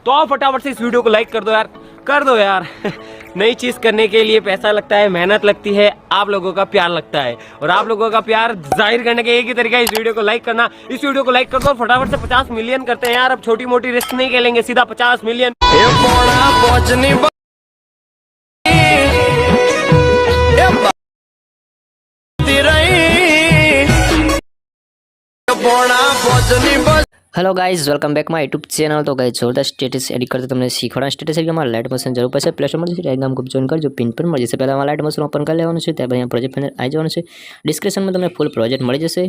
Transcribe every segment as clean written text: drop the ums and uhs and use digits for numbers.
तो आप फटाफट से इस वीडियो को लाइक कर दो यार नई चीज करने के लिए पैसा लगता है, मेहनत लगती है, आप लोगों का प्यार लगता है, और आप लोगों का प्यार जाहिर करने का एक ही तरीका है इस वीडियो को लाइक करना। इस वीडियो को लाइक कर दो और फटाफट से 50 मिलियन करते हैं यार। अब छोटी मोटी रिस्क नहीं खेलेंगे, सीधा 50 million. Hello guys, welcome back my YouTube channel. तो गाइज जोरदार स्टेटस एडिट करते तुमने सीखवाना स्टेटस एडिट हमारा लाइट मोशन जरूर पड़े प्ले स्टोर में एकदम को ज्वाइन कर जो पिन पर मળી જશે। પહેલા લાઇટ મોશન ઓપન કરી લેવાનું છે, ત્યારબાદ અહીંયા પ્રોજેક્ટ પેનલ આવી જવાનું છે। ડિસ્ક્રિપ્શનમાં તમને ફૂલ પ્રોજેક્ટ મળી જશે,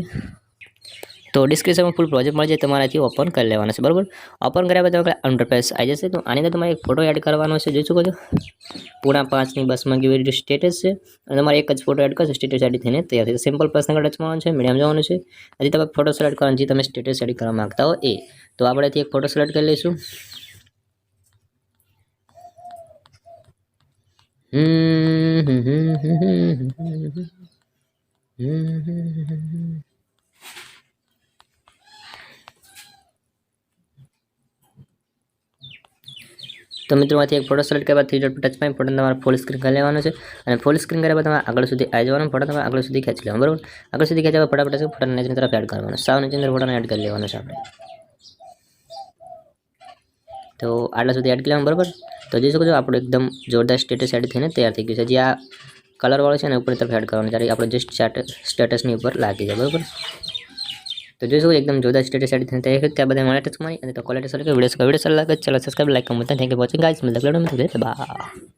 તો ડિસ્ક્રિપ્શનમાં ફૂલ પ્રોજેક્ટ મળી જાય, તમારાથી ઓપન કરી લેવાનું છે બરાબર। ઓપન કર્યા બાદ તમારે અંડરપ્રેસ આવી જશે, તો આની અંદર તમારે એક ફોટો એડ કરવાનો છે। જોઈ શકો છો પૂરા 5ની બસમાં કેવી રીતે સ્ટેટસ છે, અને તમારે એક જ ફોટો એડ કરશો, સ્ટેટસ એડિટ થઈને તૈયાર થઈ જશે। સિમ્પલ પર્સનલ ટચમાં છે, મીડિયમ જવાનું છે। હજી તમે ફોટો સિલેક્ટ કરવાનો, જે તમે સ્ટેટસ એડિટ કરવા માંગતા હો એ, તો આપણેથી એક ફોટો સિલેક્ટ કરી લઈશું। तो मित्रों एक फोटो सिलेक्ट करवा 3 डॉट पर टच में फोटो તમારે ફૂલ સ્ક્રીન કરી લેવાનો છે, અને ફૂલ સ્ક્રીન કર્યા બાદ તમારે આગળ સુધી આવી જવાનું, ફોટો તમારે આગળ સુધી ખેંચી લેવાનો બરાબર। આગળ સુધી ખેંચ્યા બાદ ફટાફટ ફોટોને નીચેની તરફ એડ કરવાનો, સાવ નીચેની ફોટોને એડ કરી લેવાનો છે આપણે। તો આટલા સુધી એડ કરી લેવાનું બરાબર। તો જોઈ શકો છો આપણું એકદમ જોરદાર સ્ટેટસ એડ થઈને તૈયાર થઈ ગયું છે। જે આ કલર વાળો છે ને ઉપરની તરફ એડ કરવાનો, ત્યારે આપણે જસ્ટ સ્ટેટસની ઉપર લાગી જાય બરાબર। तो जो एकदम जोरदार स्टेटस एडिट થઈને તૈયાર છે। ત્યારબાદ મારા ટચ મારી અને તો ક્વોલિટી સર કે વિડિયો સારું લાગે ચલો subscribe like comment, thank you for watching guys, મિલતા वीडियो में, बाय।